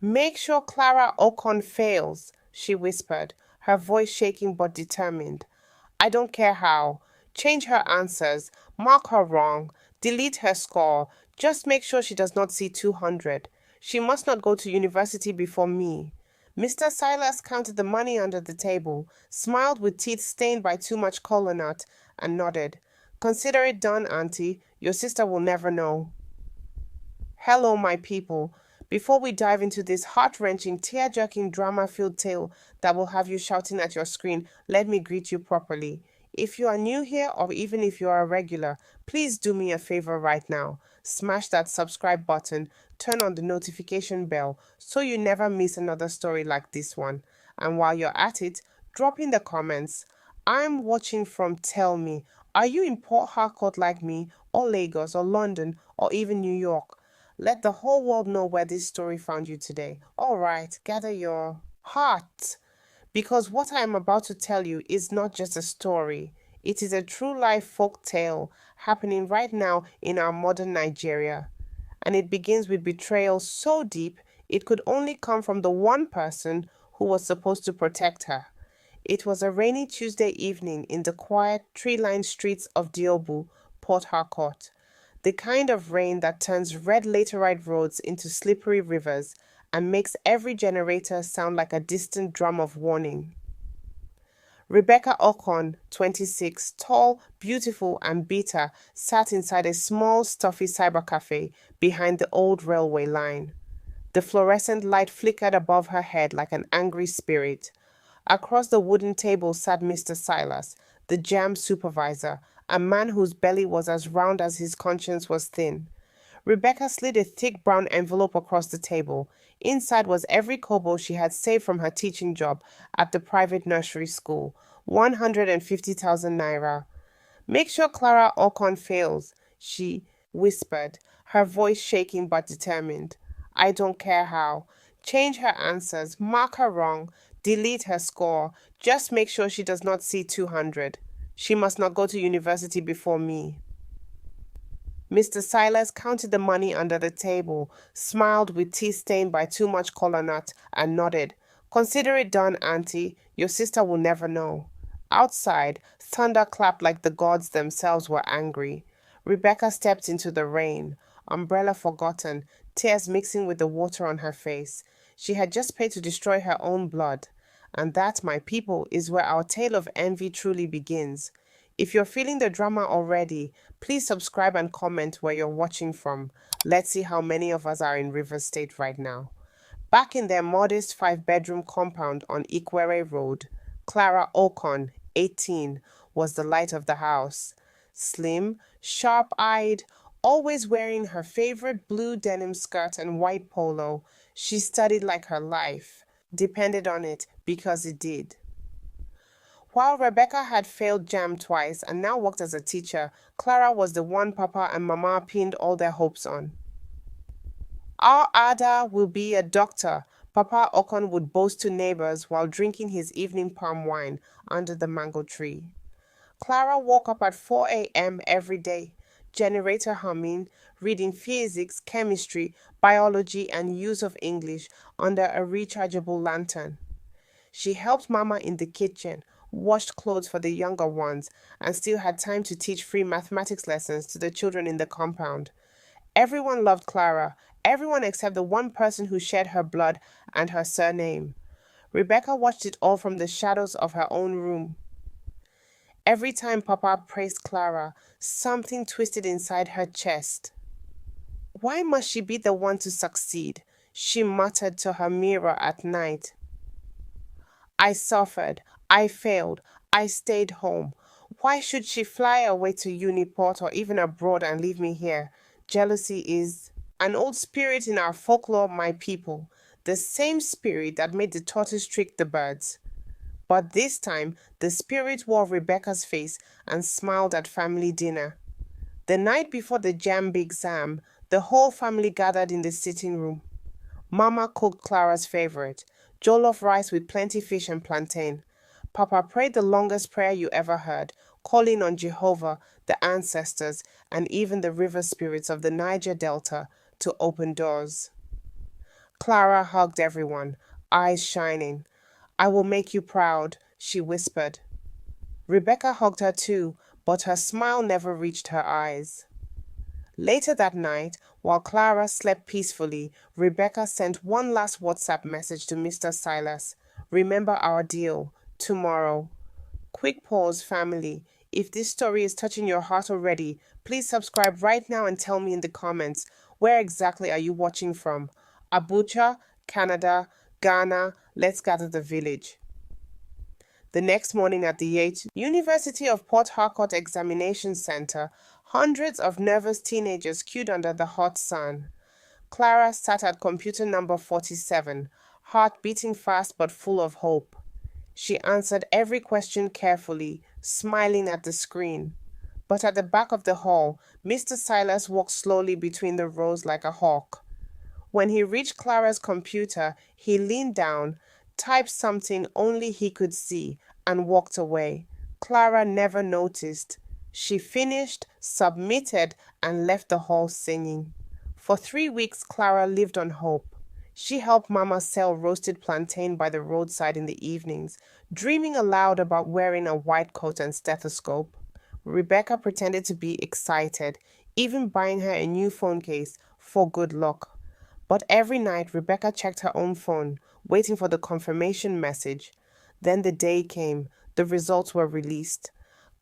Make sure Clara Ocon fails, she whispered, her voice shaking but determined. I don't care how. Change her answers, mark her wrong, delete her score. Just make sure she does not see 200. She must not go to university before me. Mr. Silas counted the money under the table, smiled with teeth stained by too much kola nut, and nodded. Consider it done, Auntie. Your sister will never know. Hello, my people. Before we dive into this heart-wrenching, tear-jerking, drama-filled tale that will have you shouting at your screen, let me greet you properly. If you are new here or even if you are a regular, please do me a favor right now. Smash that subscribe button, turn on the notification bell so you never miss another story like this one. And while you're at it, drop in the comments. I'm watching from Tell Me. Are you in Port Harcourt like me, or Lagos, or London, or even New York? Let the whole world know where this story found you today. All right, gather your heart, because what I am about to tell you is not just a story. It is a true life folk tale happening right now in our modern Nigeria. And it begins with betrayal so deep it could only come from the one person who was supposed to protect her. It was a rainy Tuesday evening in the quiet, tree-lined streets of Diobu, Port Harcourt. The kind of rain that turns red laterite roads into slippery rivers and makes every generator sound like a distant drum of warning. Rebecca Ocon, 26, tall, beautiful, and bitter, sat inside a small, stuffy cybercafe behind the old railway line. The fluorescent light flickered above her head like an angry spirit. Across the wooden table sat Mr. Silas, the Jamb supervisor, a man whose belly was as round as his conscience was thin. Rebecca slid a thick brown envelope across the table. Inside was every kobo she had saved from her teaching job at the private nursery school, 150,000 naira. Make sure Clara Ocon fails, she whispered, her voice shaking but determined. I don't care how. Change her answers, mark her wrong, delete her score. Just make sure she does not see 200. She must not go to university before me. Mr. Silas counted the money under the table, smiled with teeth stained by too much kola nut, and nodded. Consider it done, Auntie. Your sister will never know. Outside, thunder clapped like the gods themselves were angry. Rebecca stepped into the rain, umbrella forgotten, tears mixing with the water on her face. She had just paid to destroy her own blood. And that, my people, is where our tale of envy truly begins. If you're feeling the drama already, please subscribe and comment where you're watching from. Let's see how many of us are in Rivers State right now. Back in their modest 5-bedroom compound on Ikwere Road, Clara Ocon, 18, was the light of the house. Slim, sharp-eyed, always wearing her favorite blue denim skirt and white polo, she studied like her life depended on it because it did. While Rebecca had failed Jamb twice and now worked as a teacher, Clara was the one Papa and Mama pinned all their hopes on. Our Ada will be a doctor, Papa Ocon would boast to neighbors while drinking his evening palm wine under the mango tree. Clara woke up at 4 a.m. every day, generator humming, reading physics, chemistry, biology, and use of English under a rechargeable lantern. She helped Mama in the kitchen, washed clothes for the younger ones, and still had time to teach free mathematics lessons to the children in the compound. Everyone loved Clara, everyone except the one person who shared her blood and her surname. Rebecca watched it all from the shadows of her own room. Every time Papa praised Clara, something twisted inside her chest. Why must she be the one to succeed? She muttered to her mirror at night. I suffered. I failed. I stayed home. Why should she fly away to Uniport or even abroad and leave me here? Jealousy is an old spirit in our folklore, my people. The same spirit that made the tortoise trick the birds. But this time, the spirit wore Rebecca's face and smiled at family dinner. The night before the Jamb exam, the whole family gathered in the sitting room. Mama cooked Clara's favorite, jollof rice with plenty fish and plantain. Papa prayed the longest prayer you ever heard, calling on Jehovah, the ancestors, and even the river spirits of the Niger Delta to open doors. Clara hugged everyone, eyes shining. I will make you proud, she whispered. Rebecca hugged her too, but her smile never reached her eyes. Later that night, while Clara slept peacefully, Rebecca sent one last WhatsApp message to Mr. Silas. Remember our deal. Tomorrow. Quick pause, family. If this story is touching your heart already, please subscribe right now and tell me in the comments, where exactly are you watching from? Abuja, Canada, Ghana, let's gather the village. The next morning at the University of Port Harcourt Examination Center, hundreds of nervous teenagers queued under the hot sun. Clara sat at computer number 47, heart beating fast but full of hope. She answered every question carefully, smiling at the screen. But at the back of the hall, Mr. Silas walked slowly between the rows like a hawk. When he reached Clara's computer, he leaned down, typed something only he could see, and walked away. Clara never noticed. She finished, submitted, and left the hall singing. For 3 weeks, Clara lived on hope. She helped Mama sell roasted plantain by the roadside in the evenings, dreaming aloud about wearing a white coat and stethoscope. Rebecca pretended to be excited, even buying her a new phone case for good luck. But every night, Rebecca checked her own phone, waiting for the confirmation message. Then the day came. The results were released.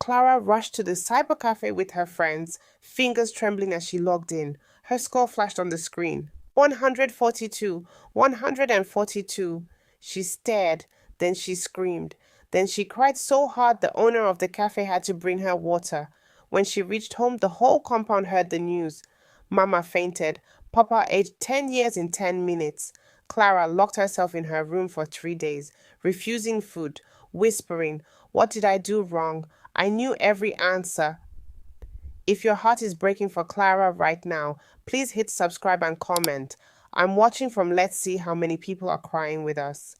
Clara rushed to the cyber cafe with her friends, fingers trembling as she logged in. Her score flashed on the screen. 142, 142. She stared, then she screamed. Then she cried so hard the owner of the cafe had to bring her water. When she reached home, the whole compound heard the news. Mama fainted. Papa aged 10 years in 10 minutes. Clara locked herself in her room for 3 days, refusing food, whispering, "What did I do wrong? I knew every answer." If your heart is breaking for Clara right now, please hit subscribe and comment. I'm watching from Let's See how many people are crying with us.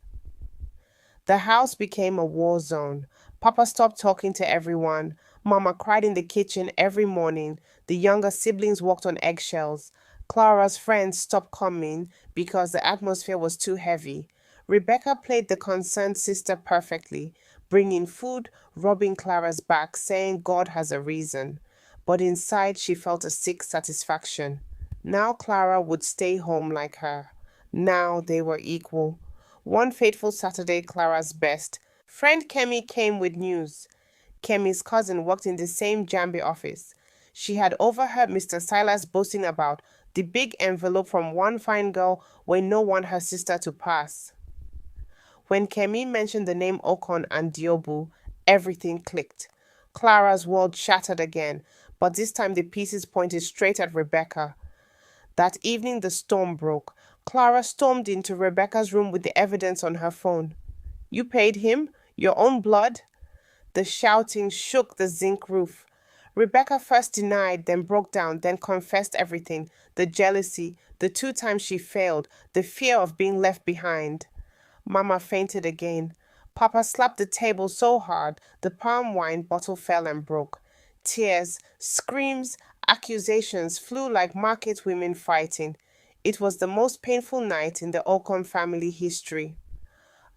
The house became a war zone. Papa stopped talking to everyone. Mama cried in the kitchen every morning. The younger siblings walked on eggshells. Clara's friends stopped coming because the atmosphere was too heavy. Rebecca played the concerned sister perfectly, bringing food, rubbing Clara's back, saying God has a reason. But inside she felt a sick satisfaction. Now Clara would stay home like her. Now they were equal. One fateful Saturday, Clara's best friend Kemi came with news. Kemi's cousin worked in the same Jamb office. She had overheard Mr. Silas boasting about the big envelope from one fine girl where no one her sister to pass. When Kemi mentioned the name Okon and Diobu, everything clicked. Clara's world shattered again, but this time the pieces pointed straight at Rebecca. That evening the storm broke. Clara stormed into Rebecca's room with the evidence on her phone. "You paid him? Your own blood?" The shouting shook the zinc roof. Rebecca first denied, then broke down, then confessed everything: the jealousy, the 2 times she failed, the fear of being left behind. Mama fainted again. Papa slapped the table so hard the palm wine bottle fell and broke. Tears, screams, accusations flew like market women fighting. It was the most painful night in the Ocon family history.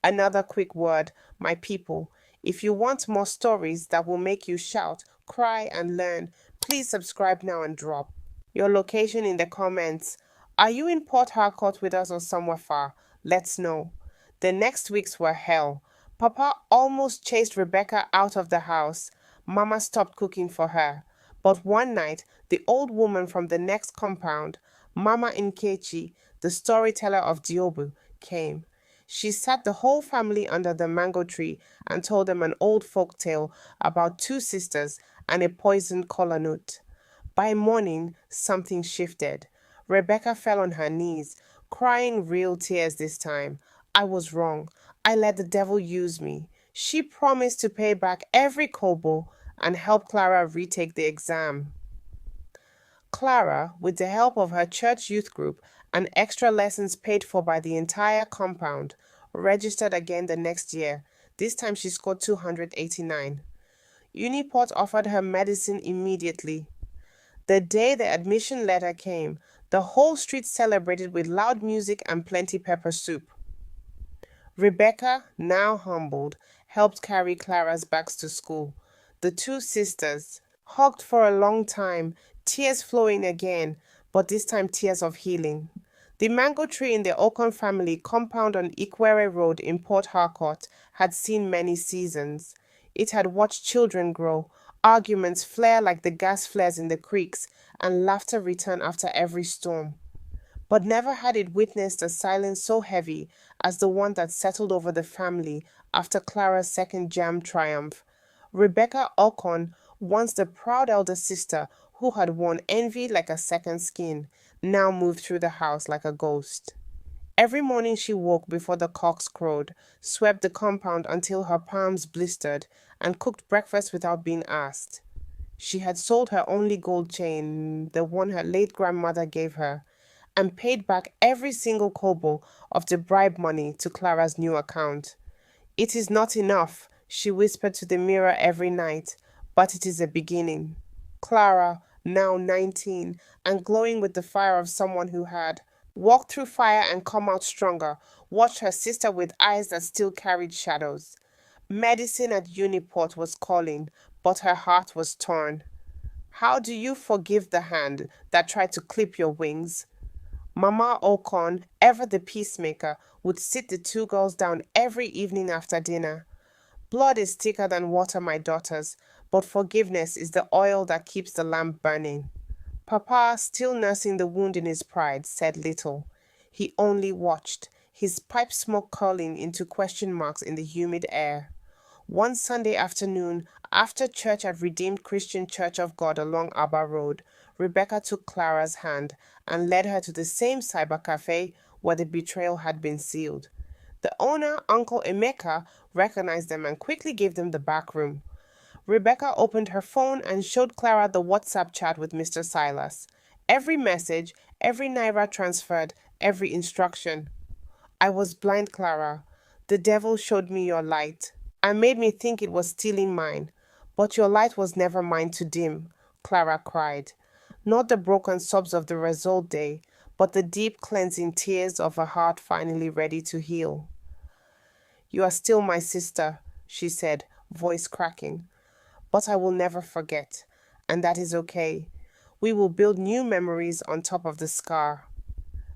Another quick word, my people. If you want more stories that will make you shout, cry, and learn, please subscribe now and drop your location in the comments. Are you in Port Harcourt with us or somewhere far? Let's know. The next weeks were hell. Papa almost chased Rebecca out of the house. Mama stopped cooking for her. But one night, the old woman from the next compound, Mama Nkechi, the storyteller of Diobu, came. She sat the whole family under the mango tree and told them an old folk tale about 2 sisters and a poisoned kola nut. By morning, something shifted. Rebecca fell on her knees, crying real tears this time. I was wrong. I let the devil use me. She promised to pay back every kobo and help Clara retake the exam. Clara, with the help of her church youth group and extra lessons paid for by the entire compound, registered again the next year. This time she scored 289. Uniport offered her medicine immediately. The day the admission letter came, The whole street celebrated with loud music and plenty pepper soup. Rebecca, now humbled, helped carry Clara's bags to school. The two sisters hugged for a long time, tears flowing again, but this time tears of healing. The mango tree in the Okon family compound on Ikwere Road in Port Harcourt had seen many seasons. It had watched children grow, arguments flare like the gas flares in the creeks, and laughter return after every storm. But never had it witnessed a silence so heavy as the one that settled over the family after Clara's second Jamb triumph. Rebecca Okon, once the proud elder sister who had worn envy like a second skin, now moved through the house like a ghost. Every morning she woke before the cocks crowed, swept the compound until her palms blistered, and cooked breakfast without being asked. She had sold her only gold chain, the one her late grandmother gave her, and paid back every single kobo of the bribe money to Clara's new account. It is not enough, she whispered to the mirror every night, but it is a beginning. Clara, now 19, and glowing with the fire of someone who had walked through fire and come out stronger, watched her sister with eyes that still carried shadows. Medicine at Uniport was calling, but her heart was torn. How do you forgive the hand that tried to clip your wings? Mama Okon, ever the peacemaker, would sit the two girls down every evening after dinner. Blood is thicker than water, my daughters, but forgiveness is the oil that keeps the lamp burning. Papa, still nursing the wound in his pride, said little. He only watched, his pipe smoke curling into question marks in the humid air. One Sunday afternoon, after church at Redeemed Christian Church of God along Abba Road, Rebecca took Clara's hand and led her to the same cyber cafe where the betrayal had been sealed. The owner, Uncle Emeka, recognized them and quickly gave them the back room. Rebecca opened her phone and showed Clara the WhatsApp chat with Mr. Silas. Every message, every naira transferred, every instruction. I was blind, Clara. The devil showed me your light and made me think it was stealing mine. But your light was never mine to dim, Clara cried. Not the broken sobs of the result day, but the deep cleansing tears of a heart finally ready to heal. You are still my sister, she said, voice cracking. But I will never forget, and that is okay. We will build new memories on top of the scar.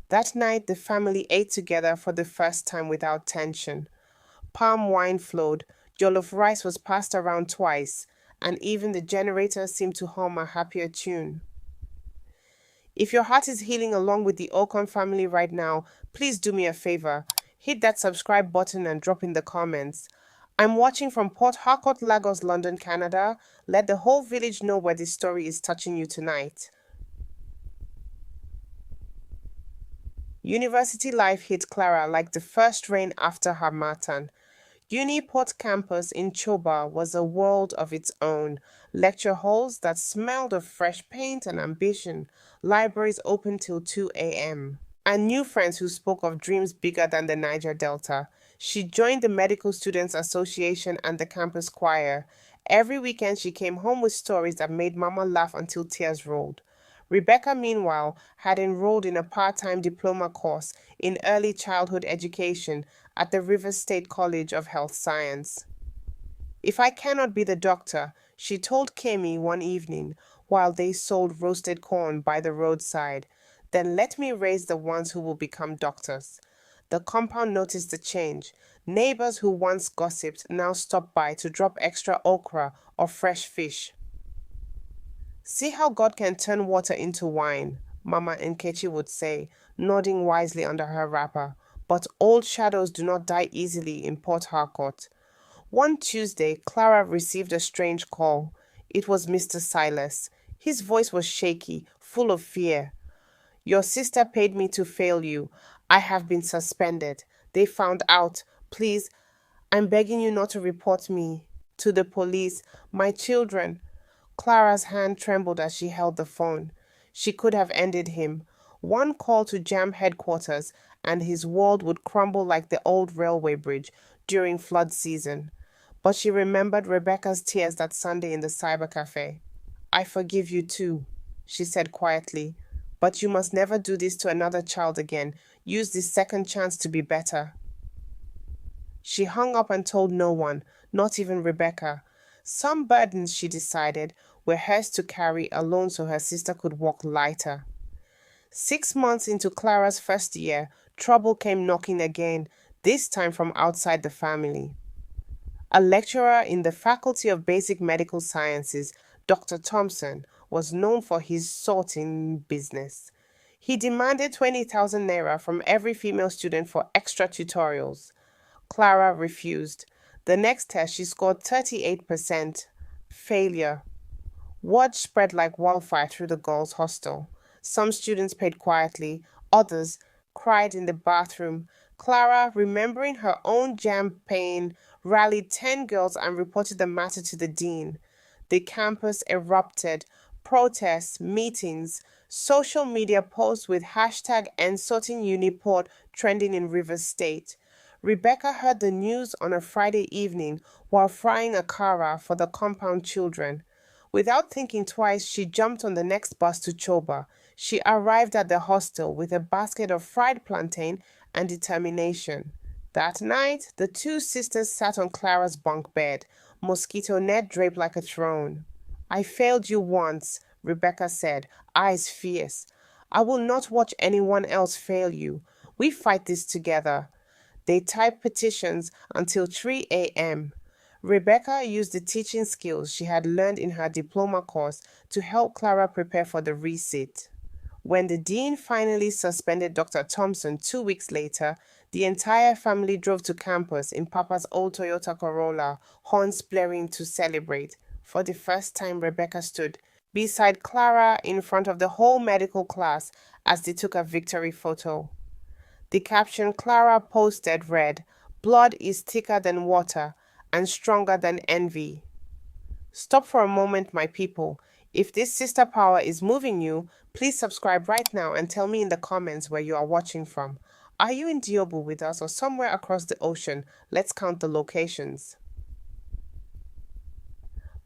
That night, the family ate together for the first time without tension. Palm wine flowed, jollof rice was passed around twice, and even the generator seemed to hum a happier tune. If your heart is healing along with the Okon family right now, please do me a favor. Hit that subscribe button and drop in the comments. I'm watching from Port Harcourt, Lagos, London, Canada. Let the whole village know where this story is touching you tonight. University life hit Clara like the first rain after Harmattan. Uniport campus in Choba was a world of its own. Lecture halls that smelled of fresh paint and ambition. Libraries open till 2 a.m. And new friends who spoke of dreams bigger than the Niger Delta. She joined the Medical Students Association and the campus choir. Every weekend she came home with stories that made Mama laugh until tears rolled. Rebecca, meanwhile, had enrolled in a part-time diploma course in early childhood education at the Rivers State College of Health Science. If I cannot be the doctor, she told Kemi one evening while they sold roasted corn by the roadside, then let me raise the ones who will become doctors. The compound noticed the change. Neighbors who once gossiped now stopped by to drop extra okra or fresh fish. See how God can turn water into wine, Mama Nkechi would say, nodding wisely under her wrapper. But old shadows do not die easily in Port Harcourt. One Tuesday, Clara received a strange call. It was Mr. Silas. His voice was shaky, full of fear. Your sister paid me to fail you. I have been suspended. They found out. Please, I'm begging you not to report me to the police. My children. Clara's hand trembled as she held the phone. She could have ended him. One call to Jamb headquarters, and his world would crumble like the old railway bridge during flood season. But she remembered Rebecca's tears that Sunday in the cyber cafe. I forgive you too, she said quietly. But you must never do this to another child again. Use this second chance to be better. She hung up and told no one, not even Rebecca. Some burdens, she decided, were hers to carry alone so her sister could walk lighter. 6 months into Clara's first year, trouble came knocking again, this time from outside the family. A lecturer in the Faculty of Basic Medical Sciences, Dr. Thompson, was known for his sorting business. He demanded 20,000 naira from every female student for extra tutorials. Clara refused. The next test, she scored 38%. Failure. Word spread like wildfire through the girls' hostel. Some students paid quietly, others cried in the bathroom. Clara, remembering her own Jamb pain, rallied 10 girls and reported the matter to the dean. The campus erupted. Protests, meetings, social media posts with hashtag #EndSortingUniport trending in Rivers State. Rebecca heard the news on a Friday evening while frying a kara for the compound children. Without thinking twice, she jumped on the next bus to Choba. She arrived at the hostel with a basket of fried plantain and determination. That night, the two sisters sat on Clara's bunk bed, mosquito net draped like a throne. I failed you once, Rebecca said, eyes fierce. I will not watch anyone else fail you. We fight this together. They typed petitions until 3 a.m. Rebecca used the teaching skills she had learned in her diploma course to help Clara prepare for the resit. When the dean finally suspended Dr. Thompson 2 weeks later, the entire family drove to campus in Papa's old Toyota Corolla, horns blaring to celebrate. For the first time, Rebecca stood beside Clara in front of the whole medical class as they took a victory photo. The caption Clara posted read, "Blood is thicker than water and stronger than envy." Stop for a moment, my people. If this sister power is moving you, please subscribe right now and tell me in the comments where you are watching from. Are you in Diobu with us or somewhere across the ocean? Let's count the locations.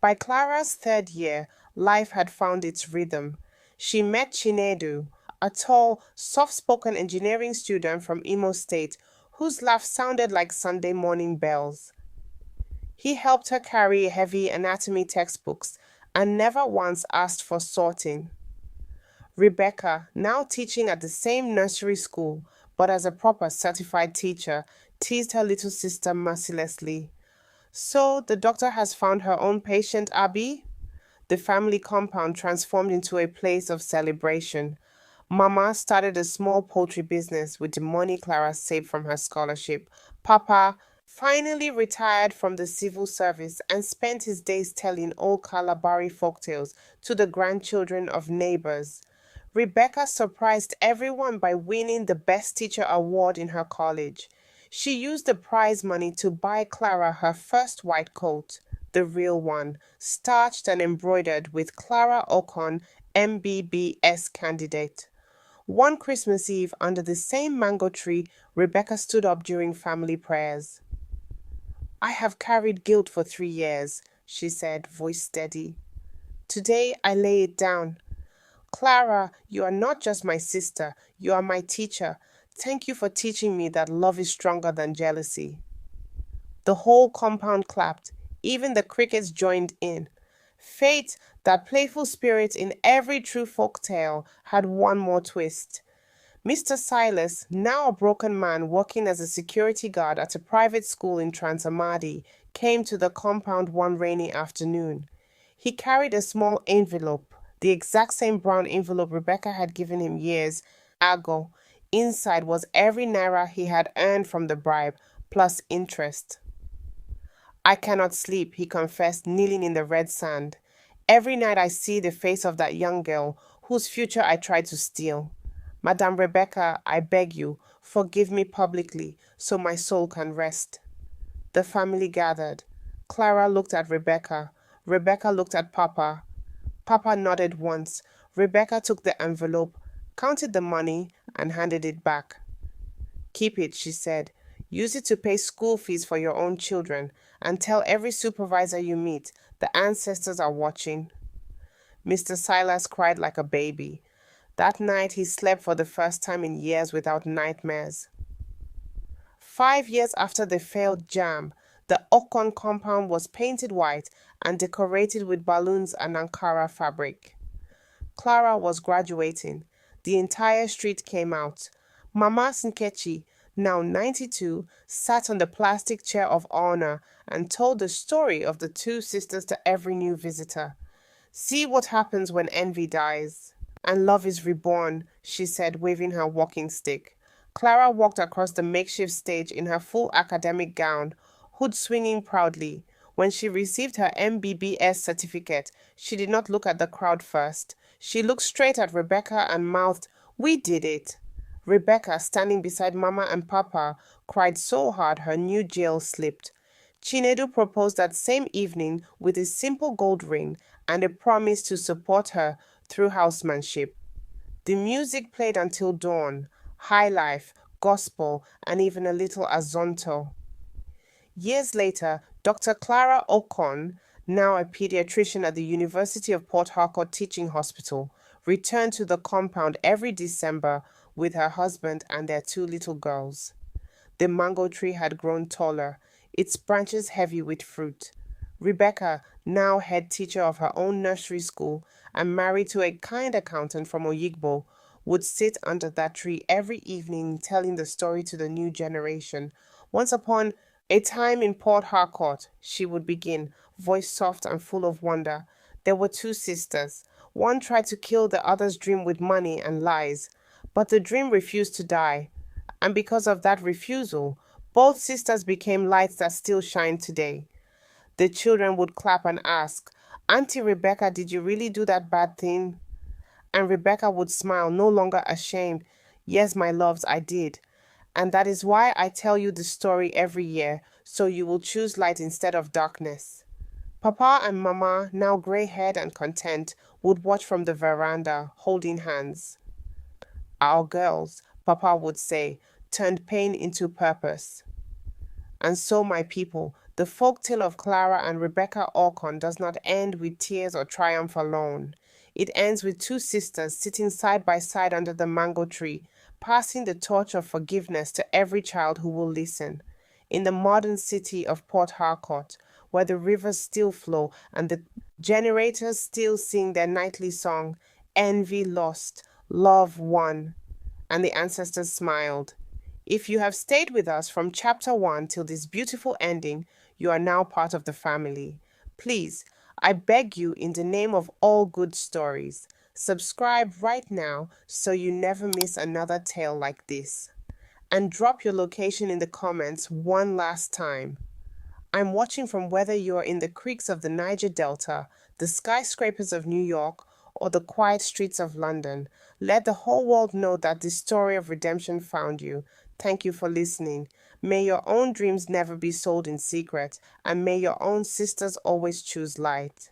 By Clara's third year, life had found its rhythm. She met Chinedu, a tall, soft-spoken engineering student from Imo State whose laugh sounded like Sunday morning bells. He helped her carry heavy anatomy textbooks and never once asked for sorting. Rebecca, now teaching at the same nursery school, but as a proper certified teacher, teased her little sister mercilessly. So the doctor has found her own patient, Abby? The family compound transformed into a place of celebration. Mama started a small poultry business with the money Clara saved from her scholarship. Papa finally retired from the civil service and spent his days telling old Kalabari folktales to the grandchildren of neighbors. Rebecca surprised everyone by winning the Best Teacher award in her college. She used the prize money to buy Clara her first white coat, the real one, starched and embroidered with Clara Ocon, MBBS candidate. One Christmas Eve, under the same mango tree, Rebecca stood up during family prayers. I have carried guilt for 3 years, she said, voice steady. Today I lay it down. Clara, you are not just my sister, you are my teacher. Thank you for teaching me that love is stronger than jealousy. The whole compound clapped. Even the crickets joined in. Fate, that playful spirit in every true folk tale, had one more twist. Mr. Silas, now a broken man working as a security guard at a private school in Transamadi, came to the compound one rainy afternoon. He carried a small envelope, the exact same brown envelope Rebecca had given him years ago. Inside was every naira he had earned from the bribe, plus interest. I cannot sleep, he confessed, kneeling in the red sand. Every night I see the face of that young girl whose future I tried to steal. Madame Rebecca, I beg you, forgive me publicly so my soul can rest. The family gathered. Clara looked at Rebecca. Rebecca looked at Papa. Papa nodded once. Rebecca took the envelope, counted the money, and handed it back. Keep it, she said. Use it to pay school fees for your own children, and tell every supervisor you meet the ancestors are watching. Mr. Silas cried like a baby. That night he slept for the first time in years without nightmares. 5 years after the failed Jamb, the Okon compound was painted white and decorated with balloons and Ankara fabric. Clara was graduating. The entire street came out. Mama Nkechi, now 92, sat on the plastic chair of honor and told the story of the two sisters to every new visitor. See what happens when envy dies. And love is reborn, she said, waving her walking stick. Clara walked across the makeshift stage in her full academic gown, hood swinging proudly. When she received her MBBS certificate, she did not look at the crowd first. She looked straight at Rebecca and mouthed, "We did it." Rebecca, standing beside Mama and Papa, cried so hard her new jail slipped. Chinedu proposed that same evening with a simple gold ring and a promise to support her through housemanship. The music played until dawn, high life, gospel, and even a little azonto. Years later, Dr. Clara Ocon, now a pediatrician at the University of Port Harcourt Teaching Hospital, returned to the compound every December with her husband and their two little girls. The mango tree had grown taller, its branches heavy with fruit. Rebecca, now head teacher of her own nursery school and married to a kind accountant from Oyigbo, would sit under that tree every evening telling the story to the new generation. Once upon a time in Port Harcourt, she would begin, voice soft and full of wonder. There were two sisters. One tried to kill the other's dream with money and lies, but the dream refused to die. And because of that refusal, both sisters became lights that still shine today. The children would clap and ask, "Auntie Rebecca, did you really do that bad thing?" And Rebecca would smile, no longer ashamed. "Yes, my loves, I did. And that is why I tell you the story every year, so you will choose light instead of darkness." Papa and Mama, now gray-haired and content, would watch from the veranda, holding hands. "Our girls," Papa would say, "turned pain into purpose." And so, my people, the folk tale of Clara and Rebecca Orcon does not end with tears or triumph alone. It ends with two sisters sitting side by side under the mango tree, passing the torch of forgiveness to every child who will listen. In the modern city of Port Harcourt, where the rivers still flow and the generators still sing their nightly song, envy lost, love won. And the ancestors smiled. If you have stayed with us from chapter 1 till this beautiful ending, you are now part of the family. Please, I beg you in the name of all good stories, subscribe right now so you never miss another tale like this. And drop your location in the comments one last time. I'm watching from whether you are in the creeks of the Niger Delta, the skyscrapers of New York, or the quiet streets of London. Let the whole world know that this story of redemption found you. Thank you for listening. May your own dreams never be sold in secret, and may your own sisters always choose light.